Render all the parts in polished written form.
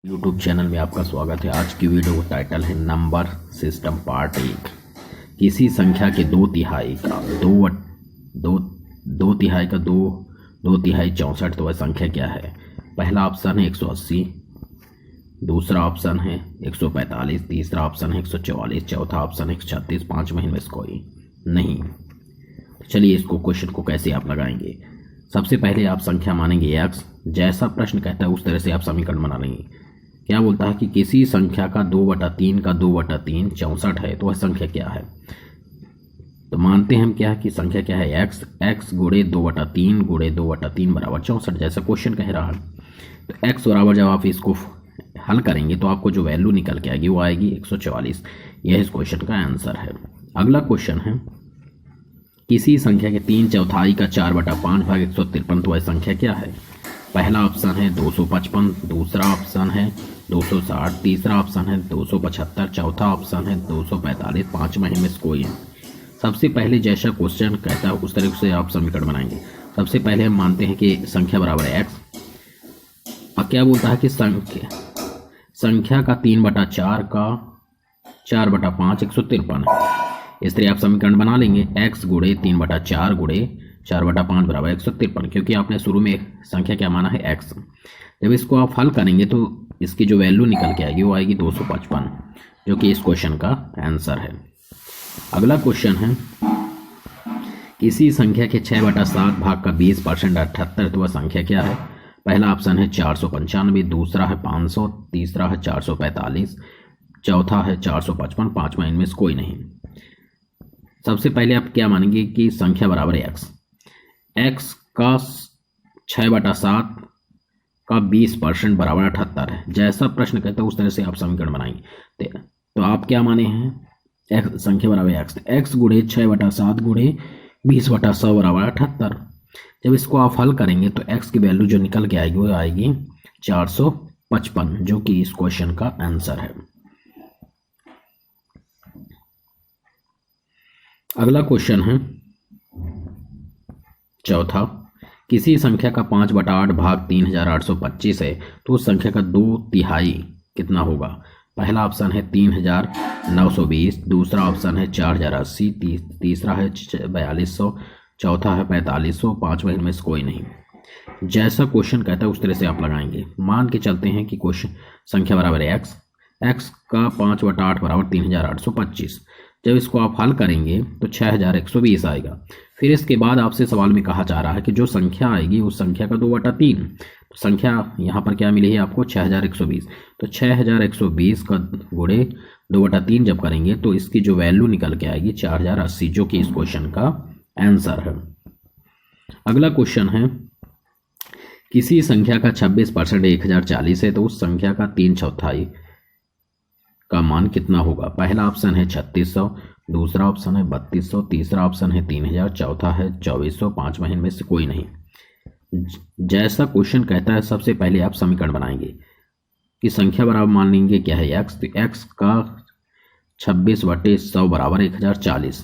YouTube channel में आपका स्वागत है। आज की वीडियो का टाइटल है नंबर सिस्टम पार्ट 1। किसी संख्या के दो तिहाई का दो तिहाई का दो तिहाई 64, तो वह संख्या क्या है? पहला ऑप्शन है 180, दूसरा ऑप्शन है 145, तीसरा ऑप्शन है 144, चौथा ऑप्शन है 136, पाँचवें इनमें से कोई नहीं। चलिए इसको क्वेश्चन को कैसे आप लगाएंगे। सबसे पहले आप संख्या मानेंगे x, जैसा प्रश्न कहता है उस तरह से आप समीकरण बना लेंगे। क्या बोलता है कि किसी संख्या का 2/3 का 2/3 64 है, तो वह संख्या क्या है? तो मानते हैं हम क्या कि संख्या क्या है x गुणे 2/3 गुणे 2/3 बराबर 64, जैसा क्वेश्चन कह रहा है। तो x बराबर जब आप इसको हल करेंगे तो आपको जो वैल्यू निकल के आएगी वो आएगी 144। यह इस क्वेश्चन का आंसर है। अगला क्वेश्चन है किसी संख्या के 3/4 का 4/5 भाग 153, तो वह संख्या क्या है? पहला ऑप्शन है 255, दूसरा ऑप्शन है 260, तीसरा ऑप्शन है 275, चौथा ऑप्शन है 245, पाँचवें में से कोई है। सबसे पहले जैसा क्वेश्चन कहता है उस तरीके से आप समीकरण बनाएंगे। सबसे पहले हम मानते हैं कि संख्या बराबर है x, और क्या बोलता है कि संख्या का 3/4 का 4/5 153 है। इस तरह आप समीकरण बना लेंगे x गुणे 3/4 गुणे 4/5 बराबर 153, क्योंकि आपने शुरू में संख्या क्या माना है x। जब इसको आप हल करेंगे तो इसकी जो वैल्यू निकल के आएगी वो आएगी 255, जो कि इस क्वेश्चन का आंसर है। अगला क्वेश्चन है किसी संख्या के 6/7 भाग का 20% 78, तो वह संख्या क्या है? पहला ऑप्शन है 495, दूसरा है 500, तीसरा है 445, चौथा है 455, पाँचवा इनमें से कोई नहीं। सबसे पहले आप क्या मानेंगे कि संख्या बराबर है x का 6/7 का 20% बराबर 78 है। जैसा प्रश्न कहता है उस तरह से आप समीकरण बनाएंगे। तो आप क्या माने हैं? x संख्या बराबर x गुणे 6/7 गुणे 20/100 बराबर 78। जब इसको आप हल करेंगे तो x की वैल्यू जो निकल के आएगी वो आएगी 455, जो कि इस क्वेश्चन का आंसर है। अगला क्वेश्चन है चौथा, किसी संख्या का 5/8 भाग 3825 है, तो उस संख्या का 2/3 कितना होगा? पहला ऑप्शन है 3920, दूसरा ऑप्शन है 4080, तीसरा है 4200, चौथा है 4500, पाँचवें इनमें से कोई नहीं। जैसा क्वेश्चन कहता है उस तरह से आप लगाएंगे। मान के चलते हैं कि क्वेश्चन संख्या बराबर है x का 5/8 बराबर 3825। जब इसको आप हल करेंगे तो 6120 आएगा। फिर इसके बाद आपसे सवाल में कहा जा रहा है कि जो संख्या आएगी उस संख्या का 2/3, तो संख्या यहाँ पर क्या मिली है आपको? 6120। तो 6120 का गुणे 2/3 जब करेंगे तो इसकी जो वैल्यू निकल के आएगी 4080, जो कि इस क्वेश्चन का आंसर है। अगला क्वेश्चन है किसी संख्या का 26% 1040 है, तो उस संख्या का 3/4 का मान कितना होगा? पहला ऑप्शन है 3600, दूसरा ऑप्शन है 3200, तीसरा ऑप्शन है 3000, चौथा है 2400, पाँचवा इनमें से कोई नहीं। जैसा क्वेश्चन कहता है सबसे पहले आप समीकरण बनाएंगे कि संख्या बराबर मान लेंगे क्या है x, तो x का 26/100 बराबर 1040।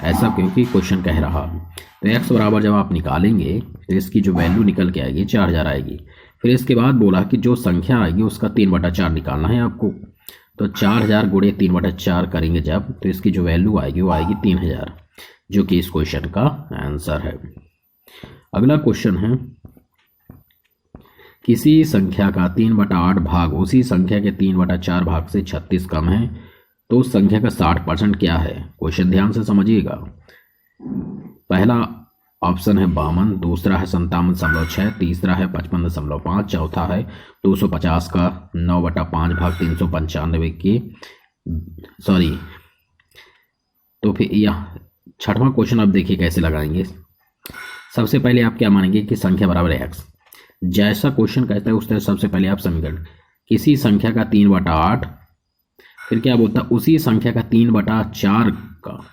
ऐसा क्योंकि क्वेश्चन कह रहा। तो x बराबर जब आप निकालेंगे तो इसकी जो वैल्यू निकल के आएगी 4000 आएगी। फिर इसके बाद बोला कि जो संख्या आएगी उसका 3/4 निकालना है आपको। तो 4000 गुणे 3/4 करेंगे जब, तो इसकी जो वैल्यू आएगी वो आएगी 3000, जो कि इस क्वेश्चन का आंसर है। अगला क्वेश्चन है किसी संख्या का 3/8 भाग उसी संख्या के 3/4 भाग से 36 कम है, तो उस संख्या का 60% क्या है? क्वेश्चन ध्यान से समझिएगा। पहला ऑप्शन है 52, दूसरा है 57.6, तीसरा है 55.5, चौथा है 250 का 9/5 भाग 395 की तो फिर यह छठवां क्वेश्चन आप देखिए कैसे लगाएंगे। सबसे पहले आप क्या मानेंगे कि संख्या बराबर है x। जैसा क्वेश्चन कहता है उस तरह सबसे पहले आप समीकरण किसी संख्या का 3/8, फिर क्या बोलता है उसी संख्या का 3/4 का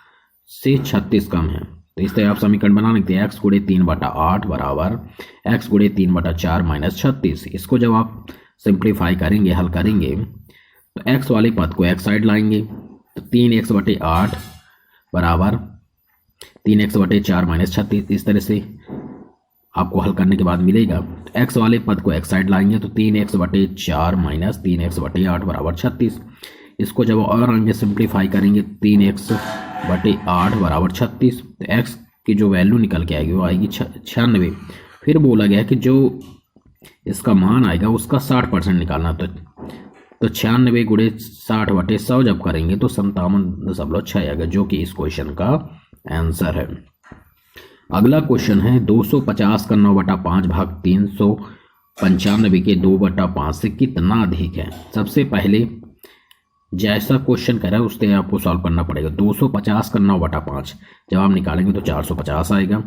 से 36 कम है, तो इस तरह आप समीकरण बना लेते हैं x गुणे 3/8 बराबर x गुणे 3/4 माइनस 36। इसको जब आप सिंप्लीफाई करेंगे, हल करेंगे, तो x वाले पद को x साइड लाएंगे, तो 3x/8 बराबर 3x/4 माइनस 36। इस तरह से आपको हल करने के बाद मिलेगा। तो एक्स वाले पद को एक्स साइड लाएंगे तो 3x/4 माइनस 3x/8 बराबर 36। इसको जब और आगे सिंप्लीफाई करेंगे 3x/8 बराबर 36। तो एक्स की जो वैल्यू निकल के आएगी वो आएगी 96। फिर बोला गया कि जो इसका मान आएगा उसका 60% निकालना। तो 96 गुणे 60/100 जब करेंगे तो 57.6 आएगा, जो कि इस क्वेश्चन का आंसर है। अगला क्वेश्चन है 250 का 9/5 भाग 395 के 2/5 से कितना अधिक है। सबसे पहले जैसा क्वेश्चन कह रहा है उससे आपको सॉल्व करना पड़ेगा। 250 का 9/5 जब आप निकालेंगे तो 450 आएगा,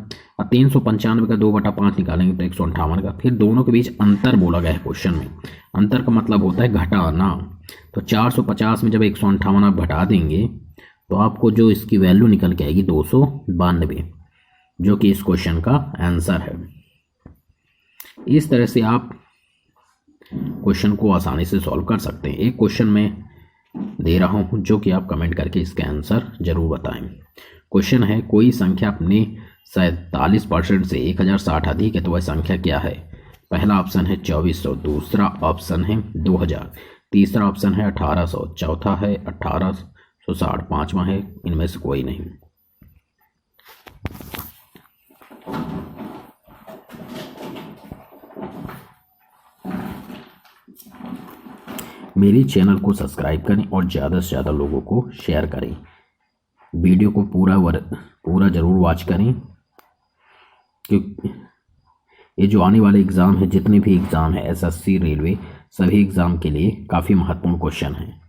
और 395 का 2/5 निकालेंगे तो 158 का। फिर दोनों के बीच अंतर बोला गया है क्वेश्चन में। अंतर का मतलब होता है घटाना। तो 450 में जब 158 आप घटा देंगे तो आपको जो इसकी वैल्यू निकल के आएगी 292, जो कि इस क्वेश्चन का आंसर है। इस तरह से आप क्वेश्चन को आसानी से सॉल्व कर सकते हैं। एक क्वेश्चन में दे रहा हूं जो कि आप कमेंट करके इसका आंसर जरूर बताएं। क्वेश्चन है कोई संख्या अपने 47% से 1060 अधिक है तो वह संख्या क्या है। पहला ऑप्शन है 2400, दूसरा ऑप्शन है 2000, तीसरा ऑप्शन है 1800, चौथा है 1860, पांचवा है इनमें से कोई नहीं। मेरे चैनल को सब्सक्राइब करें और ज़्यादा से ज़्यादा लोगों को शेयर करें। वीडियो को पूरा ज़रूर वॉच करें, क्योंकि ये जो आने वाले एग्ज़ाम है, जितने भी एग्ज़ाम है एसएससी, रेलवे, सभी एग्ज़ाम के लिए काफ़ी महत्वपूर्ण क्वेश्चन है।